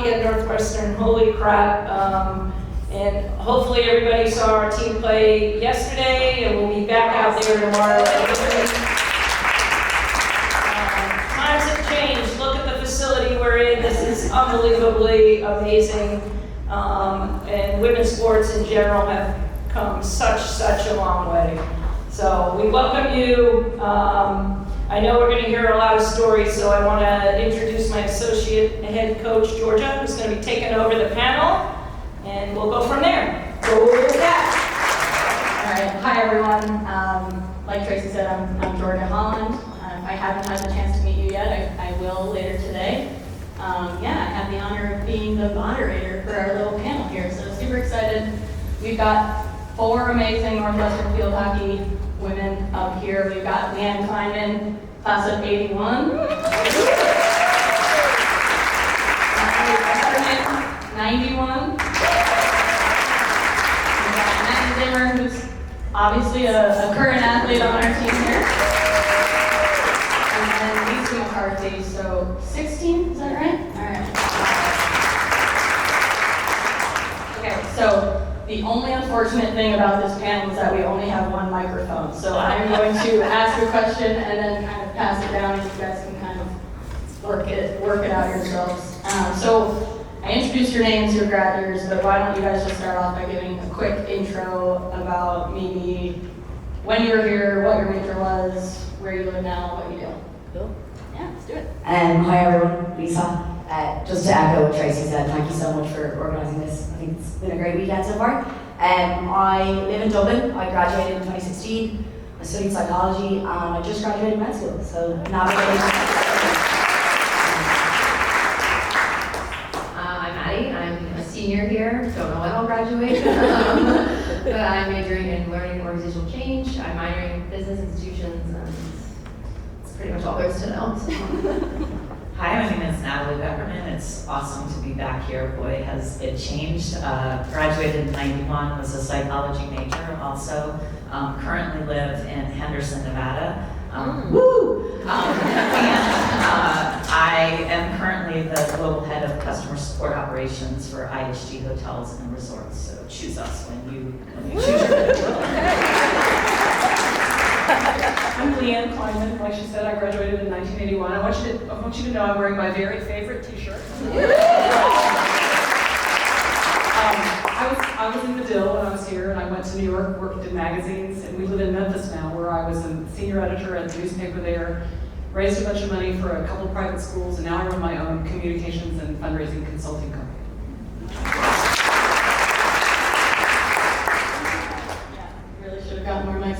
hockey at Northwestern. Holy crap. And hopefully everybody saw our team play yesterday, and we'll be back out there tomorrow. Times have changed. Look at the facility we're in. This is unbelievably amazing. And women's sports in general have come such a long way. So we welcome you. I know we're going to hear a lot of stories, so I want to introduce my associate head coach, Georgia, who's going to be taking over the panel, and we'll go from there. Go with that. All right. Hi, everyone. Like Tracy said, I'm Georgia Holland. I haven't had the chance to meet you yet. I will later today. I have the honor of being the moderator for our little panel here, so super excited. We've got 4 amazing Northwestern field hockey women up here. We've got Leanne Kleinman, class of 81. 91. We've got Matt Zimmer, who's obviously a current athlete on our team here. And then Lisa McCarthy, so 16, is that right? All right. Okay, so the only unfortunate thing about this panel is that we only have 1 microphone. So I'm going to ask a question and then kind of pass it down, and you guys can kind of work it out yourselves. So I introduced your names, your grad years, but why don't you guys just start off by giving a quick intro about maybe when you were here, what your major was, where you live now, what you do. Cool. Yeah, let's do it. Hi everyone, Lisa. Just to echo what Tracy said, thank you so much for organising this. I think it's been a great weekend so far. I live in Dublin. I graduated in 2016. I studied psychology and I just graduated med school. So navigating. I'm Addie. I'm a senior here. Don't know when I'll graduate. But I'm majoring in learning and organizational change. I'm minoring in business institutions, and it's pretty much all there is to know. So. Hi, my name is Natalie Beckerman. It's awesome to be back here. Boy, has it changed. Graduated in 91, was a psychology major also. Currently live in Henderson, Nevada. I am currently the global head of customer support operations for IHG hotels and resorts. So choose us when you choose your I'm Leanne Kleinman. Like she said, I graduated in 1981. I want you to know I'm wearing my very favorite t-shirt. I was in Medill when I was here, and I went to New York, worked in magazines, and we live in Memphis now, where I was a senior editor at the newspaper there, raised a bunch of money for a couple of private schools, and now I run my own communications and fundraising consulting company. Got more mics.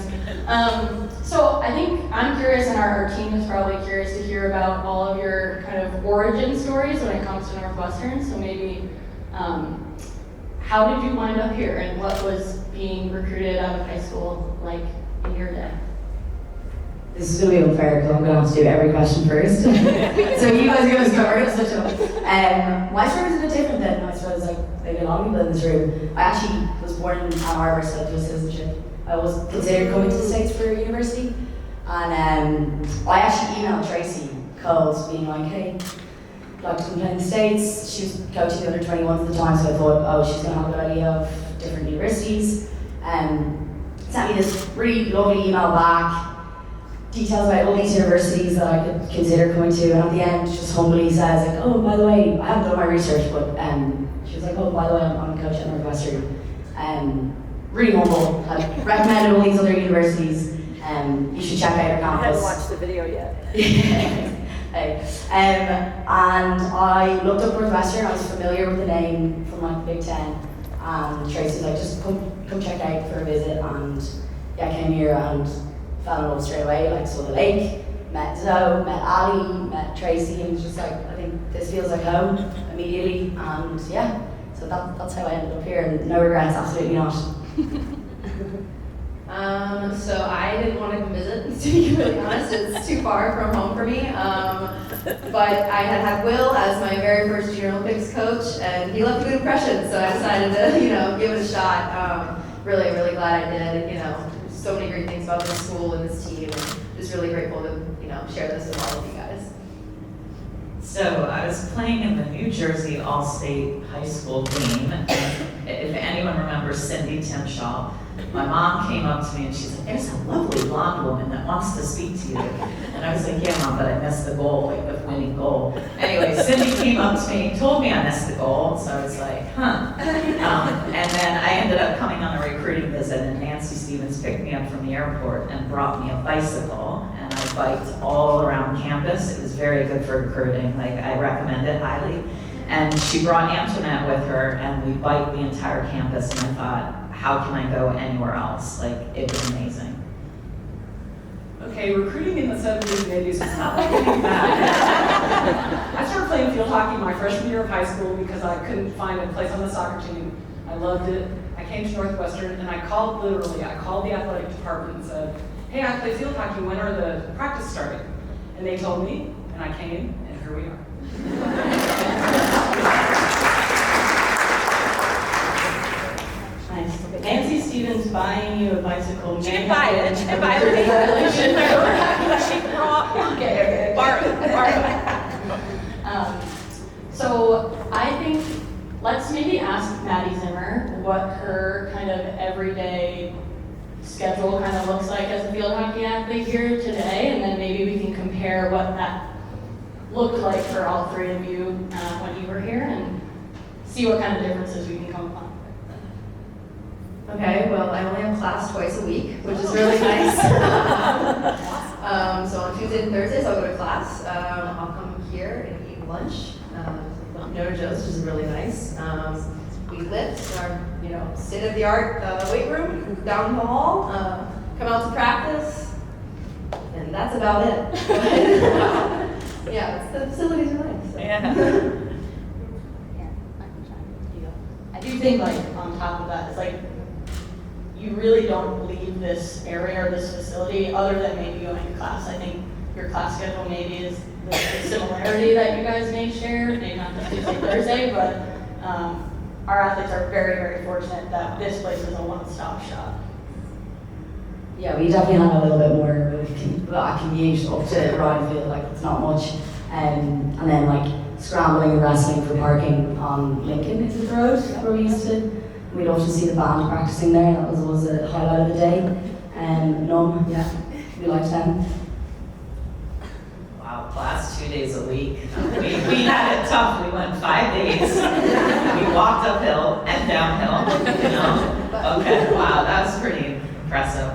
So I think I'm curious, and our team is probably curious to hear about all of your kind of origin stories when it comes to Northwestern. So maybe, how did you wind up here, and what was being recruited out of high school like in your day? This is going to be unfair because I'm going to have to do every question first. So you guys are going to start. My story is a bit different than I suppose like maybe a lot of people in this room. I actually was born in Ann Arbor, so I do citizenship. I was considered coming to the States for university, and I actually emailed Tracy Coles being like, hey, I'd like to come play in the States. She was coaching the under 21s at the time, so I thought, oh, she's going to have a good idea of different universities. Sent me this really lovely email back, details about all these universities that I could consider coming to, and at the end, just humbly says, like, oh, by the way, I haven't done my research, but she was like, oh, by the way, I'm a coach at Northwestern. Really humble, had recommended all these other universities, you should check out your campus. I haven't watched the video yet. And I looked up Northwestern. I was familiar with the name from like Big Ten, and Tracy was like, just come check out for a visit, and yeah, I came here and fell in love straight away. Like, saw the lake, met Zoe, met Ali, met Tracy, and was just like, I think this feels like home immediately, and yeah, so that's how I ended up here, and no regrets, absolutely not. So I didn't want to come visit, to be completely honest. It's too far from home for me. But I had Will as my very first Junior Olympics coach, and he left a good impression, so I decided to, give it a shot. Really, really glad I did. So many great things about this school and this team, and just really grateful to, share this with all of you guys. So I was playing in the New Jersey All-State High School game. If anyone remembers Cindy Timshaw, my mom came up to me and she's like, "There's a lovely blonde woman that wants to speak to you." And I was like, "Yeah, Mom, but I missed the goal, like the winning goal." Anyway, Cindy came up to me, told me I missed the goal, so I was like, huh. And then I ended up coming on a recruiting visit, and Nancy Stevens picked me up from the airport and brought me a bicycle, and I biked all around campus. It was very good for recruiting, like I recommend it highly. And she brought Antoinette with her, and we biked the entire campus, and I thought, how can I go anywhere else? Like, it was amazing. Okay, recruiting in the 70s and 80s was not like any bad. I started playing field hockey my freshman year of high school because I couldn't find a place on the soccer team. I loved it. I came to Northwestern and I called the athletic department and said, "Hey, I play field hockey, when are the practice starting?" And they told me, and I came, and here we are. Nice. Nancy Stevens buying you a bicycle. She didn't buy it, and by the way, she brought, Okay. borrow. So I think, let's maybe ask Maddie Zimmer what her kind of everyday schedule kind of looks like as a field hockey athlete here today, and then maybe we can compare what that looked like for all three of you when you were here, and see what kind of differences we can come upon. Okay, well, I only have class twice a week, which is really nice. So on Tuesdays and Thursdays, I'll go to class. I'll come here and eat lunch. Noda Joe's, which is really nice. We lift our, state-of-the-art weight room down the hall. Come out to practice, and that's about it. Yeah, the facilities are nice. So. Yeah. I do think, like, on top of that, it's like, you really don't leave this area or this facility other than maybe going to class. I think your class schedule maybe is the similarity that you guys may share, maybe not just Tuesday, Thursday, but our athletes are very, very fortunate that this place is a one-stop shop. Yeah, we definitely have a little bit more of a commute up to Ryanfield, like it's not much. And then like scrambling and wrestling for parking on Lincoln is the road where we used to. We'd often see the band practicing there, that was a highlight of the day. And yeah, we liked them. Wow, class 2 days a week. We had it tough. We went 5 days. We walked uphill and downhill, Okay, wow, that was pretty impressive.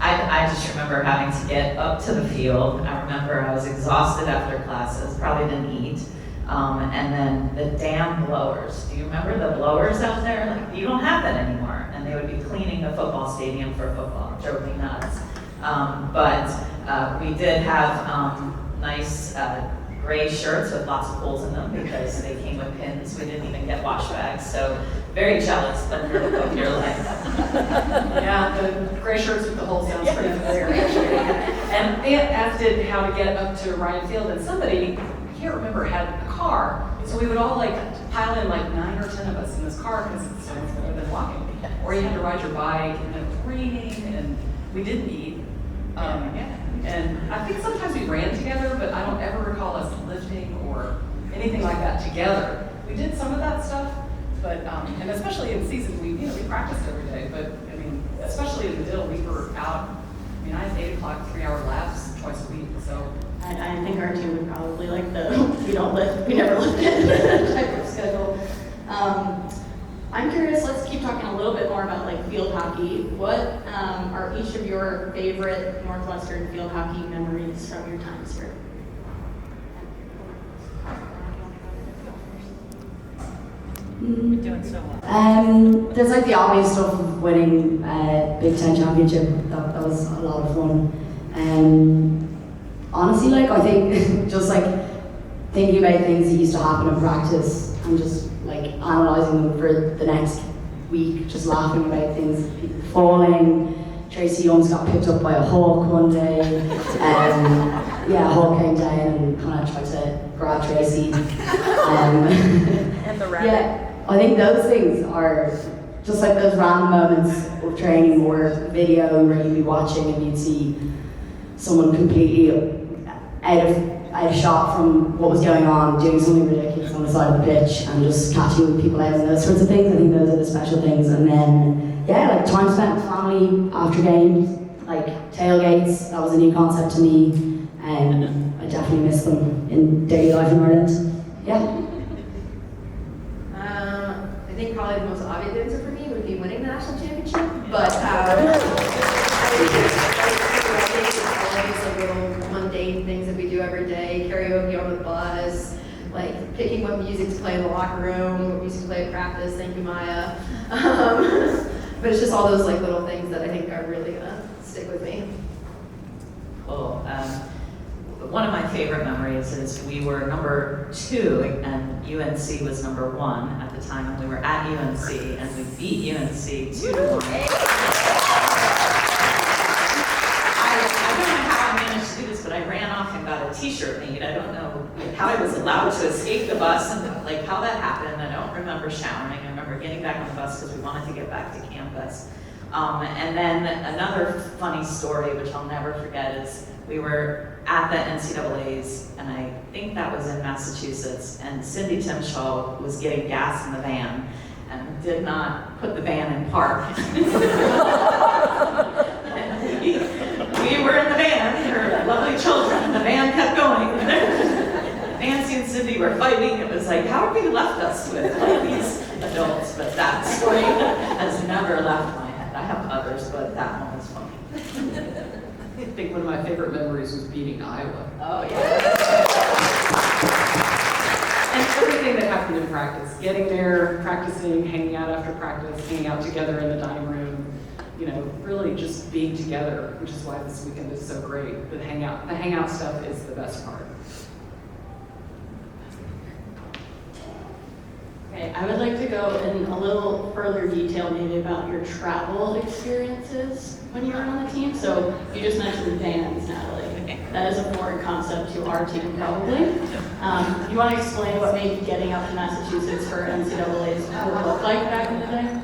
I just remember having to get up to the field. I remember I was exhausted after classes, probably didn't eat. And then the damn blowers. Do you remember the blowers out there? Like, you don't have that anymore. And they would be cleaning the football stadium for football. It drove me nuts. But we did have nice gray shirts with lots of holes in them because they came with pins. We didn't even get wash bags. So very jealous of your life. Yeah, the gray shirts with the holes sounds pretty familiar, actually. And Aunt asked it how to get up to Ryan Field, and somebody, I can't remember, had a car. So we would all like pile in like 9 or 10 of us in this car because it's so much better than walking. Or you had to ride your bike, and it was raining, and we didn't eat. And I think sometimes we ran together, but I don't ever recall us lifting or anything like that together. We did some of that stuff, but and especially in season, we practiced every day. But I mean, especially in the Dill, we were out. I mean, I had 8 o'clock, 3-hour laps twice a week. So I think our team would probably like the we don't lift, we never lift type of schedule. I'm curious, let's keep talking a little bit more about like field hockey. What are each of your favorite Northwestern field hockey memories from your times here? We're doing so well. There's like the obvious stuff of winning Big Ten championship. That was a lot of fun. Honestly, like I think just like thinking about things that used to happen in practice and just like analysing them for the next week, just laughing about things, people falling. Tracy Youngs got picked up by a hawk one day. A hawk came down and kind of tried to grab Tracy. And the rabbit. Yeah, I think those things are just like those random moments of training or video where you'd be watching and you'd see someone completely out of a shot from what was going on, doing something ridiculous on the side of the pitch, and just catching people out and those sorts of things. I think those are the special things. And then, yeah, like time spent with family after games, like tailgates, that was a new concept to me, and I definitely miss them in daily life in Ireland. Yeah. I think probably the most obvious answer for me would be winning the national championship, but I think it's always the little mundane things that we do every day, karaoke on the bus, like picking what music to play in the locker room, what music to play at practice, thank you Maya. But it's just all those like little things that I think are really gonna stick with me. Cool. One of my favorite memories is we were number 2 and UNC was number 1 at the time, and we were at UNC and we beat UNC 2-1. I don't know how I managed to do this, but I ran off and got a t-shirt made. I don't know how I was allowed to escape the bus and like how that happened. I don't remember showering. I remember getting back on the bus because we wanted to get back to campus. And then another funny story, which I'll never forget, is we were at the NCAAs, and I think that was in Massachusetts, and Cindy Timshaw was getting gas in the van and did not put the van in park. And we were in the van, her lovely children, and the van kept going. Nancy and Cindy were fighting. It was like, how have you left us with like these adults? But that story has never left my head. I have others, but that one was funny. I think one of my favorite memories was beating Iowa. Oh, yeah. And everything that happened in practice, getting there, practicing, hanging out after practice, hanging out together in the dining room, you know, really just being together, which is why this weekend is so great. The hangout stuff is the best part. Okay, I would like to go in a little further detail maybe about your travel experiences when you were on the team. So you just mentioned bands, Natalie. That is a foreign concept to our team probably. You want to explain what maybe getting up to Massachusetts for NCAAs would look like back in the day?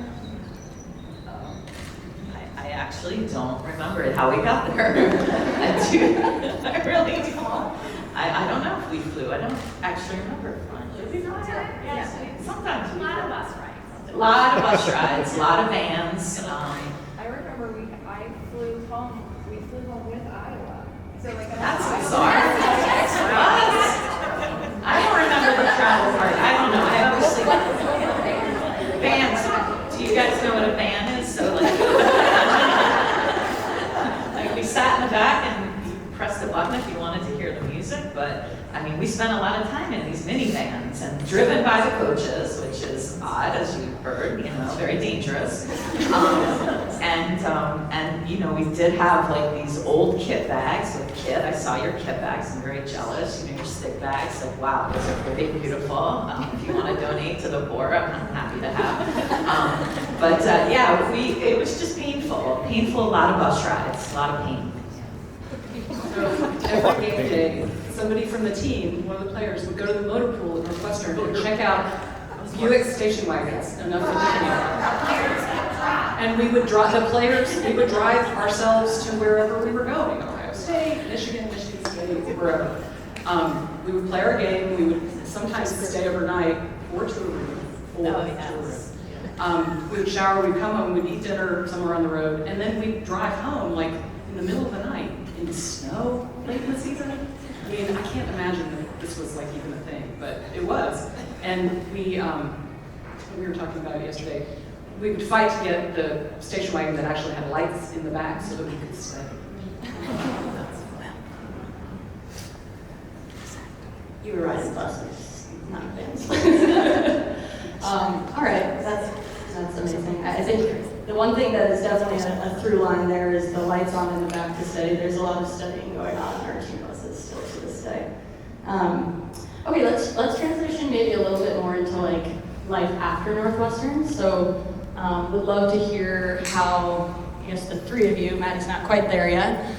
I actually don't remember how we got there. I really don't. I don't know if we flew. I don't actually remember. Did we fly? Yes. Sometimes we A lot flew. of bus rides. A lot of bus rides, a lot of vans. I remember I flew home with Iowa. So like That's bizarre. I don't remember the travel part. I don't know. I obviously vans. Do you guys know what a van is? So like we sat in the back and you pressed a button if you wanted to hear the music. But I mean, we spent a lot of time in these minivans and driven by the coaches, which is odd, as you heard. You know, very dangerous. And you know, we did have like these old kit bags with kit. I saw your kit bags. I'm very jealous. You know, your stick bags. Like, wow, those are pretty beautiful. If you want to donate to the poor, I'm happy to have. But yeah, it was just painful. Painful. A lot of bus rides. A lot of pain. So every game day, somebody from the team, one of the players, would go to the motor pool at Northwestern and check out Buick station wagons, enough for Tiffany. And we would drive ourselves to wherever we were going, Ohio State, Michigan State, wherever. We would play our game. We would sometimes stay overnight or to a room. We would shower, we'd come home, we'd eat dinner somewhere on the road, and then we'd drive home like in the middle of the night in the snow late in the season. I mean, I can't imagine that this was like even a thing, but it was. And we were talking about it yesterday. We would fight to get the station wagon that actually had lights in the back so that we could stay. You were riding buses, not vans. All right, that's amazing. I think the one thing that is definitely a through line there is the lights on in the back to study. There's a lot of studying going on in our team buses still to this day. Okay, let's transition maybe a little bit more into like life after Northwestern. So would love to hear how, I guess the three of you, Maddie's not quite there yet,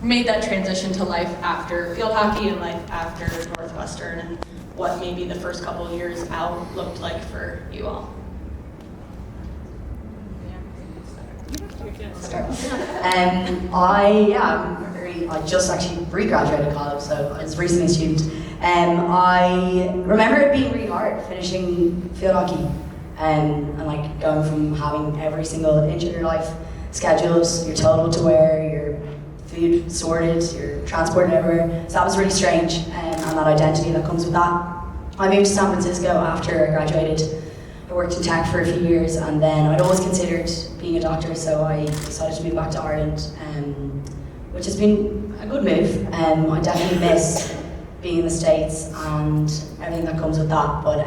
made that transition to life after field hockey and life after Northwestern, and what maybe the first couple of years out looked like for you all. I'm very I just actually re-graduated college, so I was recently a student. I remember it being really hard finishing field hockey, and like going from having every single inch of your life scheduled, you're told what to wear, your food sorted, you're transported everywhere. So that was really strange, and that identity that comes with that. I moved to San Francisco after I graduated. I worked in tech for a few years, and then I'd always considered being a doctor, so I decided to move back to Ireland, which has been a good move. I definitely miss being in the States and everything that comes with that, but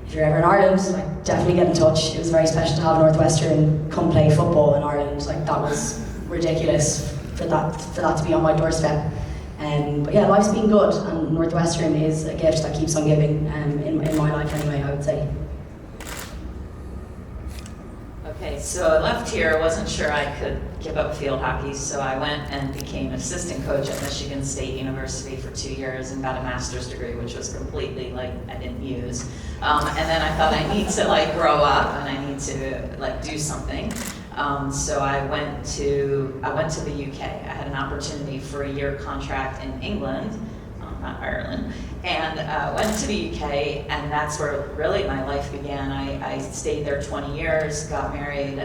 if you're ever in Ireland, like, definitely get in touch. It was very special to have Northwestern come play football in Ireland. Like, that was ridiculous for that to be on my doorstep. But yeah, life's been good, and Northwestern is a gift that keeps on giving, in my life anyway, I would say. Okay, so I left here, I wasn't sure I could give up field hockey, so I went and became assistant coach at Michigan State University for 2 years and got a master's degree, which was completely, like, I didn't use. And then I thought I need to, like, grow up and I need to, like, do something. So I went to the UK. I had an opportunity for a year contract in England, not Ireland, and went to the UK, and that's where really my life began. I stayed there 20 years, got married,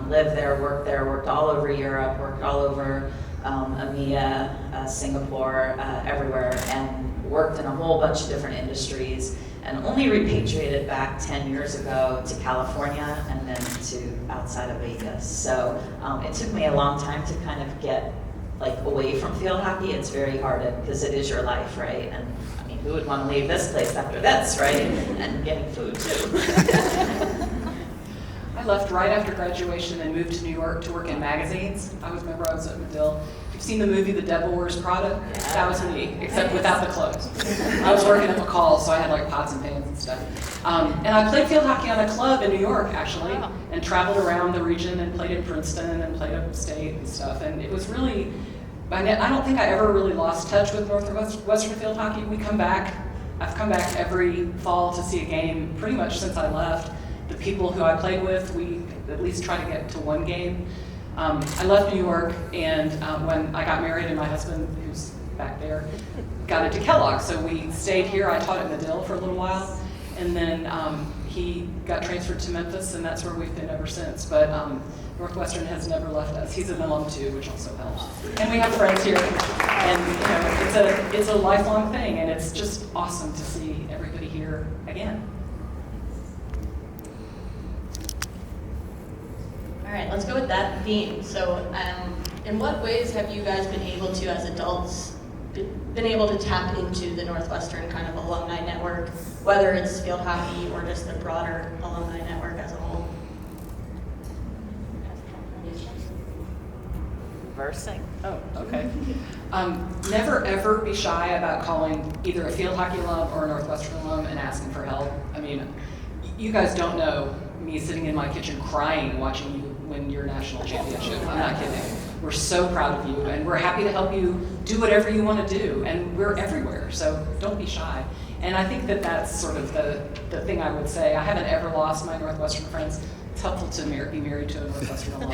lived there, worked all over Europe, worked all over EMEA, Singapore, everywhere, and worked in a whole bunch of different industries, and only repatriated back 10 years ago to California and then to outside of Vegas. So it took me a long time to kind of get like away from field hockey. It's very hard because it is your life, right? And I mean, who would want to leave this place after this, right? And getting food too. I left right after graduation and moved to New York to work in magazines. I remember I was at Medill. If you've seen the movie The Devil Wears Prada, that was me, except without the clothes. I was working at McCall, so I had like pots and pans and stuff. And I played field hockey on a club in New York, actually, and traveled around the region and played at Princeton and played upstate and stuff. And it was really, I don't think I ever really lost touch with Northwestern field hockey. I've come back every fall to see a game pretty much since I left. The people who I played with, we at least try to get to one game. I left New York, and when I got married, and my husband, who's back there, got into Kellogg, so we stayed here. I taught at Medill for a little while, and then he got transferred to Memphis, and that's where we've been ever since. But Northwestern has never left us. He's an alum too, which also helps. And we have friends here, and it's a lifelong thing, and it's just awesome to see everybody here again. All right, let's go with that theme. So, in what ways have you guys been able to, as adults, been able to tap into the Northwestern kind of alumni network, whether it's field hockey or just the broader alumni network as a whole? Versing. Oh, okay. Never ever be shy about calling either a field hockey alum or a Northwestern alum and asking for help. I mean, you guys don't know me sitting in my kitchen crying watching you win your national championship. I'm not kidding. We're so proud of you, and we're happy to help you do whatever you want to do, and we're everywhere, so don't be shy. And I think that that's sort of the thing I would say. I haven't ever lost my Northwestern friends. It's helpful to be married to a Northwestern alum.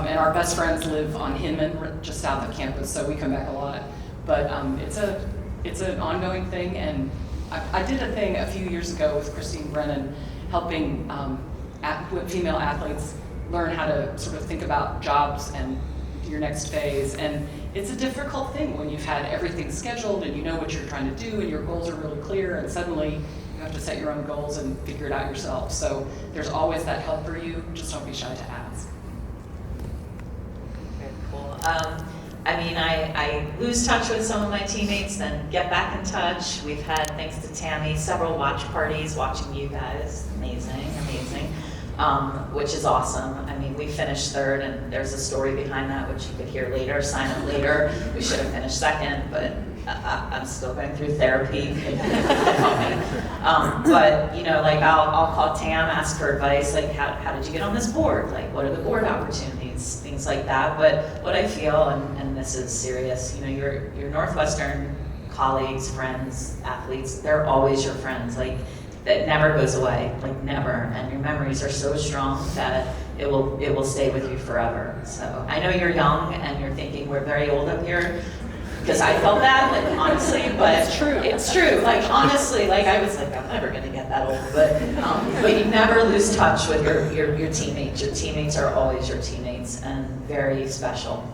And our best friends live on Hinman, just south of campus, so we come back a lot. But it's an ongoing thing, and I did a thing a few years ago with Christine Brennan, helping female athletes learn how to sort of think about jobs and your next phase. And it's a difficult thing when you've had everything scheduled and you know what you're trying to do and your goals are really clear, and suddenly you have to set your own goals and figure it out yourself. So there's always that help for you. Just don't be shy to ask. Very cool. I mean, I lose touch with some of my teammates, then get back in touch. We've had, thanks to Tammy, several watch parties watching you guys. Amazing. Which is awesome. I mean, we finished third, and there's a story behind that, which you could hear later, sign up later. We should have finished second, but I'm still going through therapy. But, you know, like I'll call Tam, ask for advice, like how did you get on this board? Like, what are the board opportunities? Things like that. But what I feel, and this is serious, you know, your Northwestern colleagues, friends, athletes, they're always your friends. Like, that never goes away, like never. And your memories are so strong that it will stay with you forever. So I know you're young and you're thinking we're very old up here, because I felt that, like, honestly, but it's true. Like, honestly, like, I was like, I'm never gonna get that old, but you never lose touch with your teammates. Your teammates are always your teammates and very special.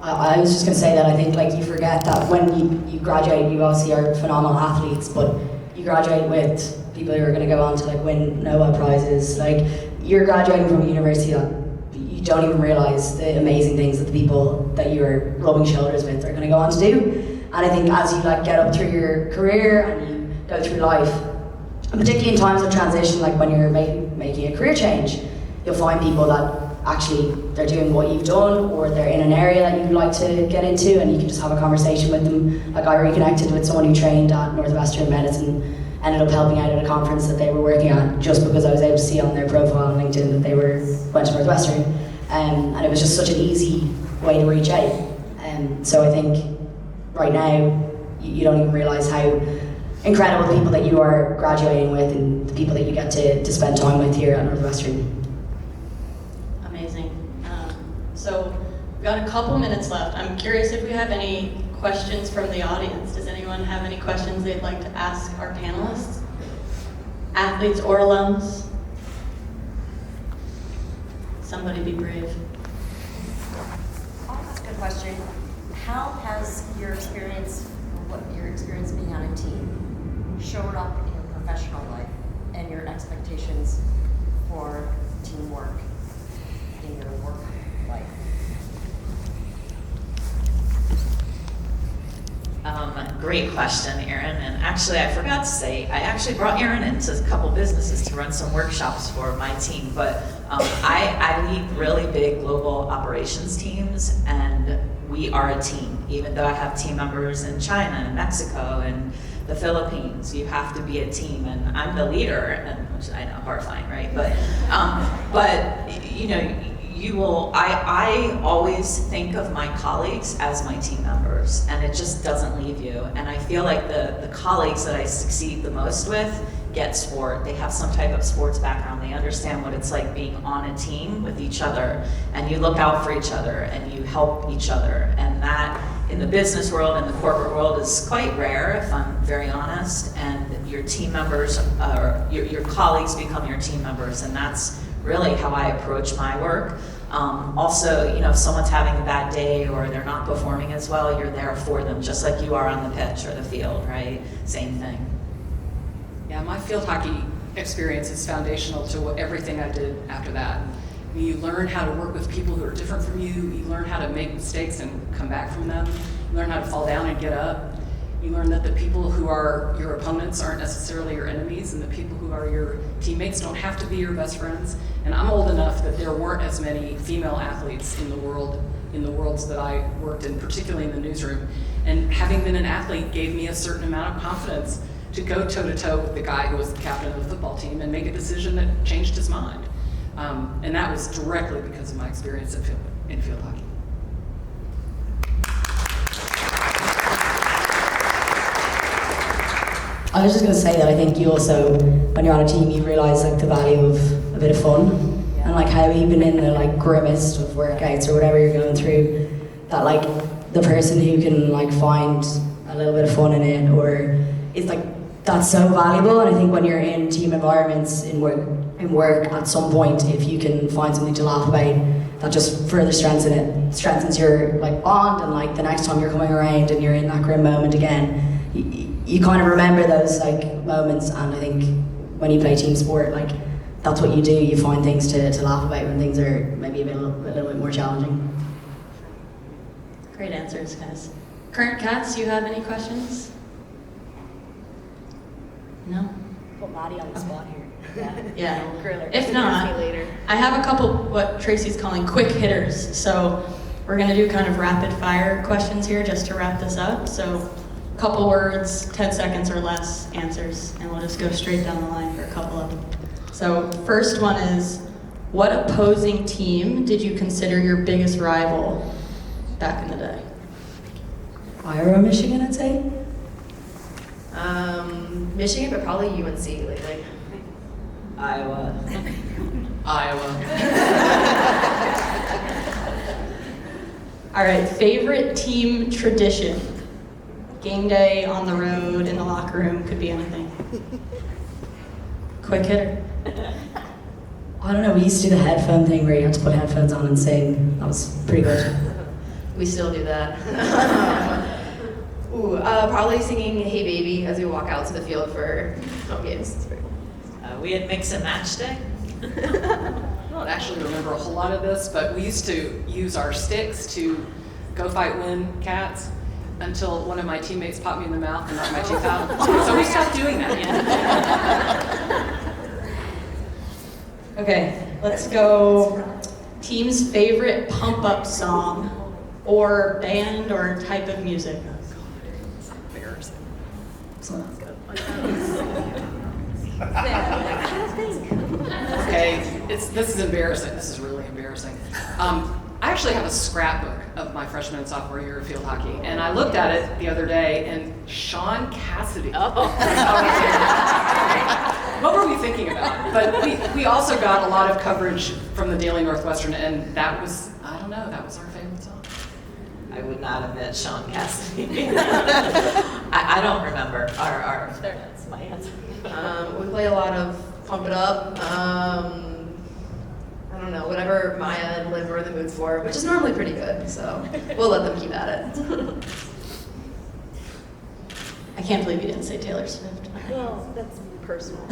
I was just going to say that I think like you forget that when you graduate, you obviously are phenomenal athletes, but you graduate with people who are going to go on to like win Nobel Prizes. Like you're graduating from a university that you don't even realize the amazing things that the people that you're rubbing shoulders with are going to go on to do. And I think as you like get up through your career and you go through life, and particularly in times of transition, like when you're making a career change, you'll find people that actually they're doing what you've done, or they're in an area that you'd like to get into, and you can just have a conversation with them. Like I reconnected with someone who trained at Northwestern Medicine, ended up helping out at a conference that they were working at just because I was able to see on their profile on LinkedIn that they went to Northwestern, and it was just such an easy way to reach out. So I think right now you don't even realize how incredible the people that you are graduating with and the people that you get to spend time with here at Northwestern. So we've got a couple minutes left. I'm curious if we have any questions from the audience. Does anyone have any questions they'd like to ask our panelists? Athletes or alums? Somebody be brave. I'll ask a question. How has your experience being on a team showed up in your professional life and your expectations for teamwork in your work life? Great question, Erin. And actually, I forgot to say, I actually brought Erin into a couple businesses to run some workshops for my team. But I lead really big global operations teams, and we are a team. Even though I have team members in China and Mexico and the Philippines, you have to be a team. And I'm the leader, and which I know, horrifying, right? But you know. I always think of my colleagues as my team members, and it just doesn't leave you. And I feel like the colleagues that I succeed the most with get sport. They have some type of sports background. They understand what it's like being on a team with each other, and you look out for each other and you help each other. And that in the business world and the corporate world is quite rare, if I'm very honest. And your team members, your colleagues become your team members, and that's really how I approach my work. Also, you know, if someone's having a bad day or they're not performing as well, you're there for them, just like you are on the pitch or the field, right? Same thing. Yeah, my field hockey experience is foundational to everything I did after that. You learn how to work with people who are different from you. You learn how to make mistakes and come back from them. You learn how to fall down and get up. You learn that the people who are your opponents aren't necessarily your enemies, and the people who are your teammates don't have to be your best friends. And I'm old enough that there weren't as many female athletes in the worlds that I worked in, particularly in the newsroom. And having been an athlete gave me a certain amount of confidence to go toe-to-toe with the guy who was the captain of the football team and make a decision that changed his mind. And that was directly because of my experience in field hockey. I was just going to say that I think you also, when you're on a team, you realise like the value of a bit of fun, and like how even in the like grimmest of workouts or whatever you're going through, that like the person who can like find a little bit of fun in it, or it's like that's so valuable. And I think when you're in team environments in work at some point, if you can find something to laugh about, that just further strengthens your like bond, and like the next time you're coming around and you're in that grim moment again, you kind of remember those like moments. And I think when you play team sport, like that's what you do. You find things to laugh about when things are maybe a little bit more challenging. Great answers, guys. Current cats, do you have any questions? No? Put Maddie on the spot here. Yeah. If not, I have a couple what Tracy's calling quick hitters. So we're gonna do kind of rapid fire questions here just to wrap this up. So couple words, 10 seconds or less answers, and we'll just go straight down the line for a couple of them. So first one is, what opposing team did you consider your biggest rival back in the day? Iowa, Michigan, I'd say. Michigan, but probably UNC lately. Iowa. All right, favorite team tradition? Game day, on the road, in the locker room, could be anything. Quick hitter. I don't know, we used to do the headphone thing where you had to put headphones on and sing. That was pretty good. We still do that. Probably singing "Hey Baby" as we walk out to the field for home games. It's pretty cool. We had mix and match day. I don't actually remember a whole lot of this, but we used to use our sticks to go fight win cats until one of my teammates popped me in the mouth and knocked my tooth out. So we stopped doing that. Okay, let's go. Team's favorite pump-up song, or band, or type of music. It's embarrassing. Okay, this is embarrassing. This is really embarrassing. I actually have a scrapbook of my freshman and sophomore year of field hockey, and I looked at it the other day, and Sean Cassidy. What were we thinking about? But we also got a lot of coverage from the Daily Northwestern, and that was, I don't know, that was our favorite song. I would not admit Sean Cassidy. I don't remember our. That's my answer. We play a lot of "Pump It Up." I don't know, whatever Maya and Liv are in the mood for, which is normally pretty good. So we'll let them keep at it. I can't believe you didn't say Taylor Swift. Well, that's personal.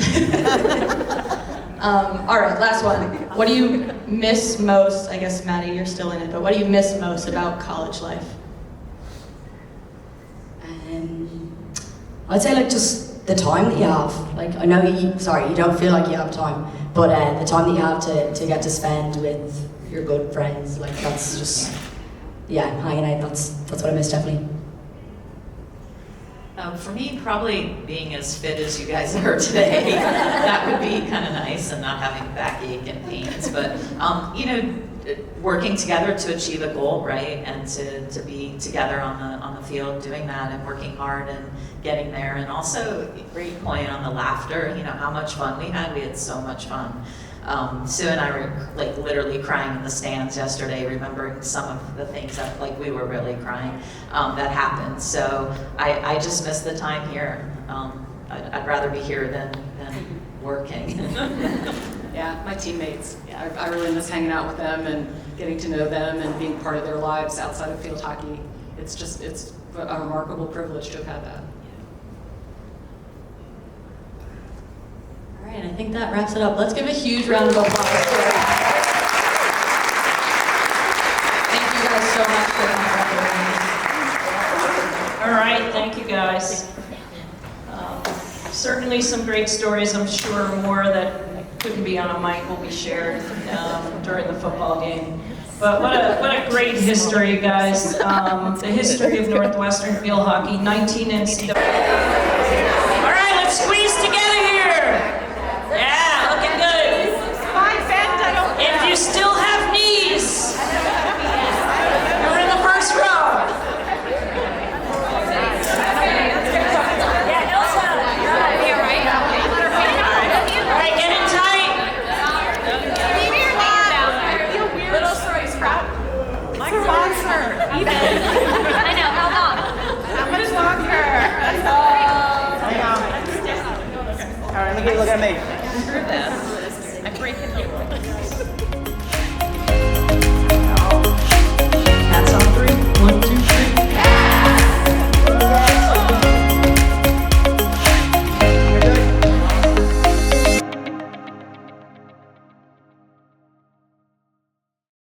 All right, last one. What do you miss most? I guess, Maddie, you're still in it, but what do you miss most about college life? I'd say like just the time that you have. Like I know you don't feel like you have time, but the time that you have to get to spend with your good friends, like that's just, yeah, hanging out, that's what I miss definitely. For me, probably being as fit as you guys are today. That would be kind of nice, and not having backache and pains. But working together to achieve a goal, right, and to be together on the field, doing that and working hard and getting there. And also, great point on the laughter. How much fun we had. We had so much fun. Sue and I were like literally crying in the stands yesterday, remembering some of the things that like we were really crying that happened. So I just miss the time here. I'd rather be here than working. Yeah, my teammates. Yeah, I really miss hanging out with them and getting to know them and being part of their lives outside of field hockey. It's a remarkable privilege to have had that. All right, I think that wraps it up. Let's give a huge round of applause for it. Thank you guys so much for coming. All right, thank you guys. Certainly some great stories. I'm sure more that couldn't be on a mic will be shared during the football game. But what a great history, guys. The history of Northwestern field hockey, 19 NCAA. All right, let's squeeze together here. Yeah, looking good. If you still have knees, you're in the first row. All right, get it tight. Little story sprout. My sponsor. I know, how long? How much longer? Hang on. All right, look at me. I break it.